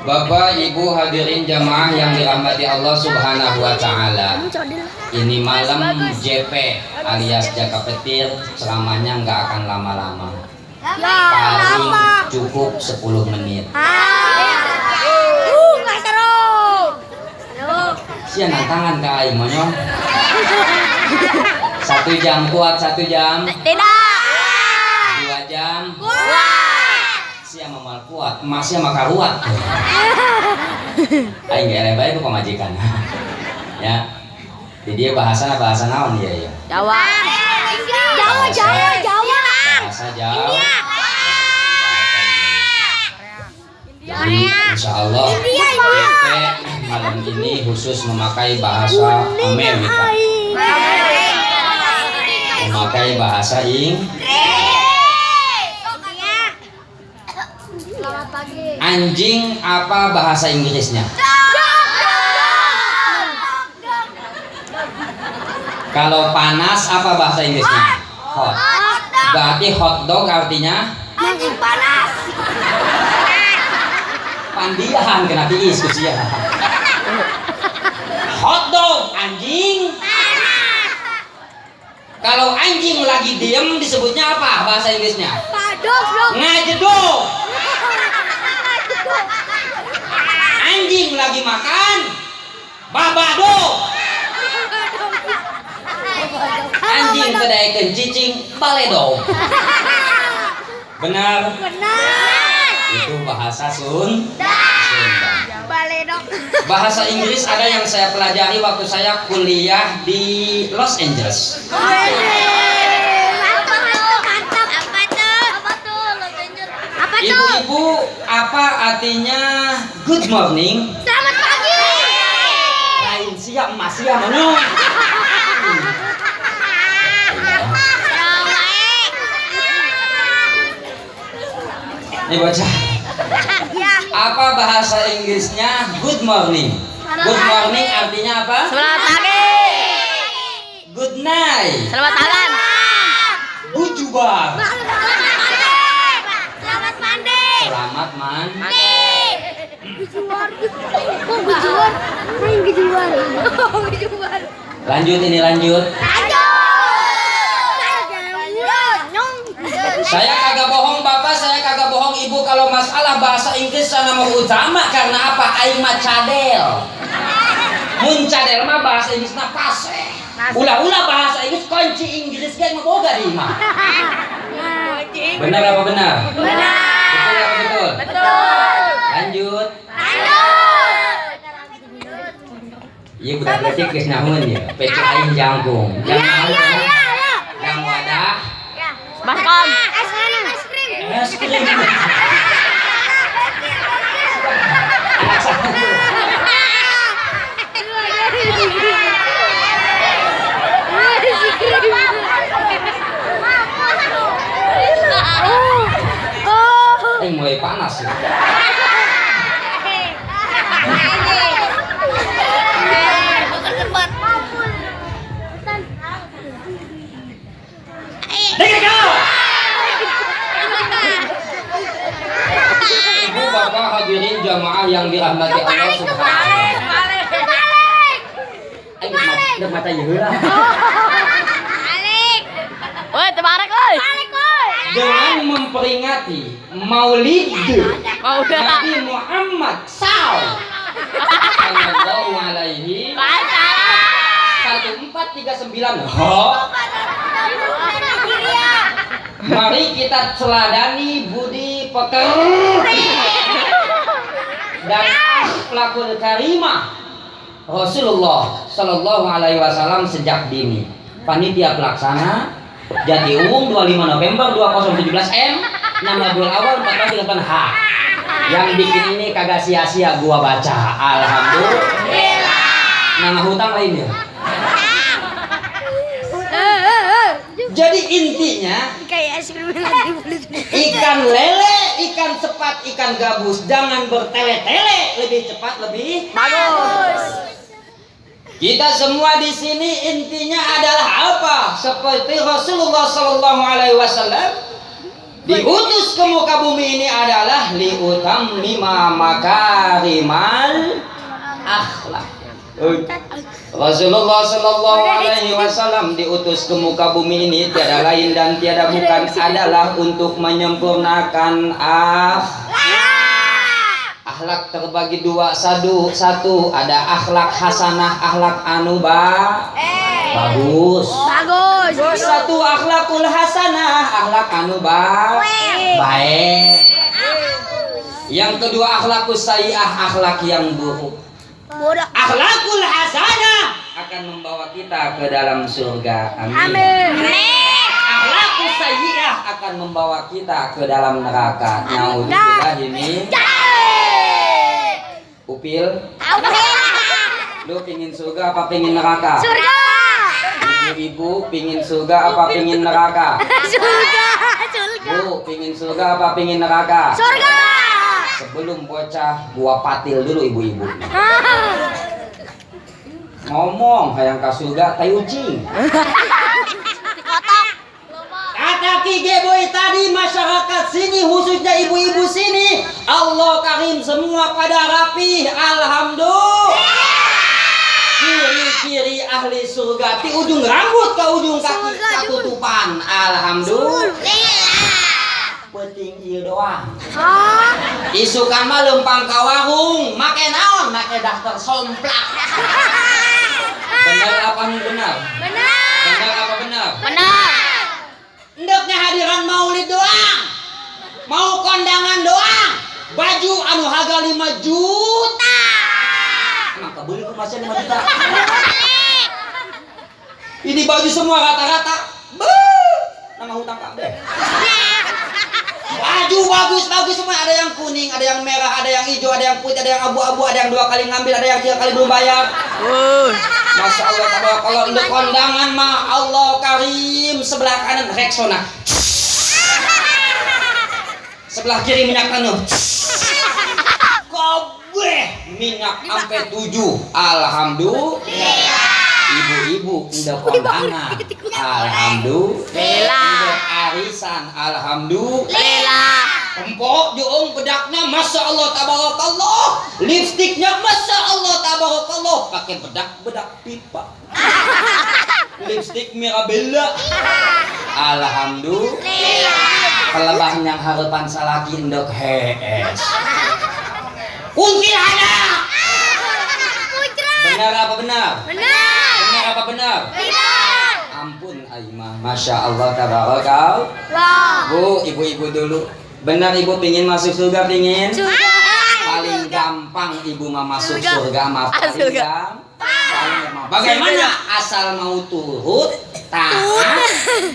Bapak, Ibu, hadirin jamaah yang dirahmati Allah Subhanahu wa Ta'ala. Ini malam JP alias Jaka Petir, ceramahnya nggak akan lama-lama. Paling cukup 10 menit. Nggak seru. Sia tangan ke aing monyong. 1 jam kuat, 1 jam. Tidak. 2 jam. Sia mamal kuat, emasnya maka ruat. Aing gak lebay itu pemajikan. Ya. Jadi dia bahasa naon dia ya? Jawa. Bahasa Jawa. Jadi insya Allah JP malam ini khusus memakai bahasa Amerika, memakai bahasa anjing. Apa bahasa Inggrisnya? Kalau panas apa bahasa Inggrisnya? Hot. Berarti hot dog artinya Anjing panas. pandian kena tiis kusia. Hot dog anjing. Kalau anjing lagi diem disebutnya apa bahasa Inggrisnya? Padok dong. Ngajedog. Anjing lagi makan babado. Anjing kedaekeun cicing baledo. Benar? Itu bahasa Sunda. Baledok. Bahasa Inggris ada yang saya pelajari waktu saya kuliah di Los Angeles. Ibu-ibu, apa artinya good morning? Selamat pagi. Lain siap mas siap mana? Ini baca. Apa bahasa Inggrisnya good morning? Good morning artinya apa? Selamat pagi. Good night. Selamat malam. Bujubar. Selamat mandi. Selamat mandi. Lanjut ini lanjut. Saya kagak bohong bapak, saya kagak bohong ibu kalau masalah bahasa Inggris saya mau utama karena apa? Aing mah cadel. Mun cadel mah bahasa Inggrisna pase. Ulah-ulah bahasa Inggris kunci Inggris ge mah boga di mah. Benar apa benar? Benar. Betul apa betul? Betul. Lanjut. Iya budak letik geus naon ya? PC aing jangkung. Yang wadah. Baskom. Es krim. Es krim. Mulai panas ya. Ibu bapak hadirin jamaah yang dirahmati Allah Subhanahu wa Ta'ala. Mata yeula. Woi, tebarek euy. Dengan memperingati Maulid Nabi Muhammad sallallahu alaihi 1439. Mari kita teladani budi pekerti dan akhlakul karimah Rasulullah sallallahu alaihi wasallam sejak dini. Panitia pelaksana Jatiwung 25 November 2017 M 6 Rabiul Awal 1438 H. Yang bikin ini kagak sia-sia gua baca. Alhamdulillah. Nama hutang lainnya. Jadi intinya ikan lele, ikan cepat, ikan gabus jangan bertele-tele, lebih cepat lebih Bagus. Kita semua di sini intinya adalah apa? Seperti Rasulullah Sallallahu Alaihi Wasallam Diutus ke muka bumi ini adalah liutammima makarimal akhlak. Rasulullah Shallallahu Alaihi Wasallam diutus ke muka bumi ini tiada lain dan tiada bukan adalah untuk menyempurnakan akhlak terbagi dua. Satu ada akhlak hasanah, akhlak anu bagus. Satu akhlakul hasanah, akhlak anu baik. Yang kedua akhlakus sayyi'ah, akhlak yang buruk. Akhlakul hasanah akan membawa kita ke dalam surga. Amin. Akhlakus sayyi'ah akan membawa kita ke dalam neraka. Naudzubillah min. Upil. Lu pingin surga apa pingin neraka? Surga. Ibu pingin surga apa pingin neraka? Surga. Bu pingin surga apa pingin neraka? Surga. Sebelum bocah gua patil dulu ibu-ibu. Ngomong hayang ka surga tai ucing. Kata Kige Boy tadi, masyarakat sini khususnya ibu-ibu sini Allah karim semua pada rapi. Alhamdulillah. Ciri-ciri ahli surga ti ujung rambut ke ujung kaki katutupan. Alhamdulillah. Penting ieu doang. Isukan mah lempang ka warung, make naon? Make daftar somplak. Benar apa benar? Benar apa benar? Endeknya hadiran maulid doang. Mau kondangan doang. Baju anu harga 5 juta. Maka beli ku masih 5 juta. Ini baju semua rata-rata. Nama hutang kabeh. Baju bagus semua, ada yang kuning, ada yang merah, ada yang hijau, ada yang putih, ada yang abu-abu, ada yang 2 kali ngambil, ada yang 3 kali belum bayar. Masya Allah, kalau untuk kondangan mah Allah karim. Sebelah kanan Rexona, sebelah kiri minyak tanah, kabeh minyak sampai 7. Alhamdulillah. Ibu-ibu udah kondangan, alhamdulillah. Udah arisan, alhamdulillah. Empok juung bedaknya masya Allah tabarakallah. Lipstiknya masya Allah tabarakallah. Pakai bedak pipa. Lipstik Mirabella. Alhamdulillah. Kelebah yang harapan salaki endok hees. Kuntilanak. Benar apa benar? Benar apa benar? Ampun Aimah, masya Allah tabarakallah. Bu, ibu-ibu dulu. Benar ibu pingin masuk surga pingin? Paling gampang ibu mah masuk surga mah paling gampang. Bagaimana? Asal mau turut, taat,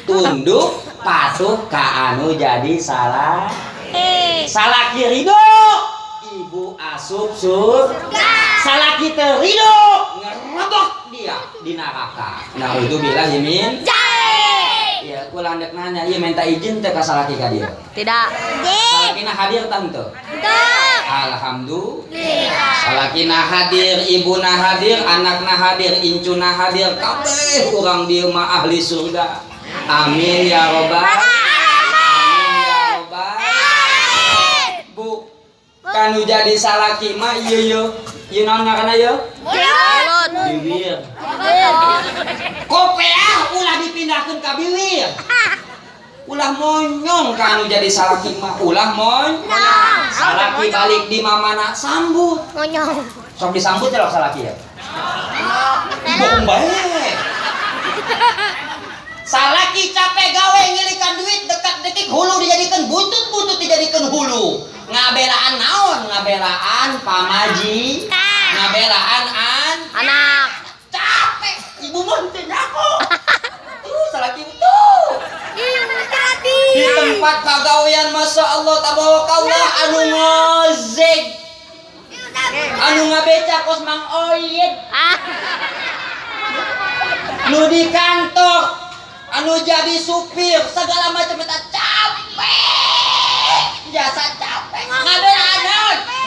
tunduk, patuh ka anu jadi salah. Salah kiri ibu asup surga. Salah kita ridho ngerebok dia di neraka. Nah itu bilang Yamin. Ya, aku landek nanya, iya minta izin teh ka salaki ka dia? Tidak. Salakina hadir tante? Tidak. Alhamdulillah. Salakina hadir, ibuna hadir, anakna hadir, incuna hadir, kabeh urang dieu mah ahli surga. Amin ya robbal. Amin ya robbal. Bu, kanu jadi salaki mah ieu ieu naon ngaranna ieu? Bibir. Kopeah ulah dipindahkeun ka bibir. Ulah monyong kanu jadi salaki mah, ulah monyong. Salaki balik di mamana sambut. Monyong. Sok disambut ya salaki ya. Bohong bae. Salaki capek gawe ngilikan duit dekat-dekik hulu dijadikan butut dijadikan hulu. Ngabelaan naon? Ngabelaan pamaji. Ngabelaan Anak. capek. Ibu mah teu nyaho. Salaki utuh. Di tempat pagawean masya Allah tabarakallah anu ngozek. Anu ngabeca kos Mang Oyed. Nu di kantor anu jadi supir segala macam eta capek. Jasa capek.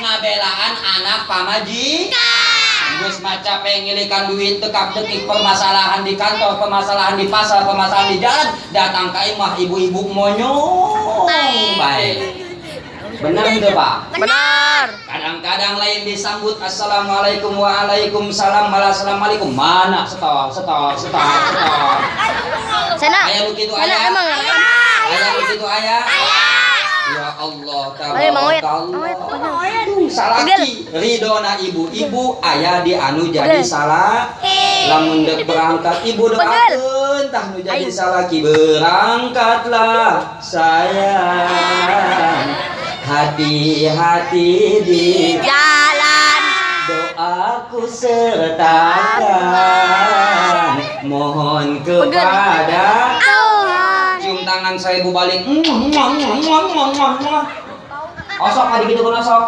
Ngabelaan anak pamaji. Geus maca pengilikan duit tekap dekik permasalahan di kantor, permasalahan di pasar, permasalahan di jalan, datang ka imah ibu-ibu monyong. baik. Benar itu Pak? Benar. Kadang-kadang lain disambut assalamualaikum waalaikumsalam malah assalamualaikum mana setor. Sana. Ayah lu gitu Sana ayah. emang ya? Ayah lu gitu ayah. Ya Allah Ayo, Mang Oyet. tabarakallah. Salaki ridona ibu ayah di anu jadi Pegel. salah. Lamun dek berangkat ibu doakeun tah nu jadi Ayo. salaki berangkatlah sayang. Hati-hati di Jalan. doaku sertakan, mohon kepada cium tangan saya bu balik. Osok adik gitu kan osok.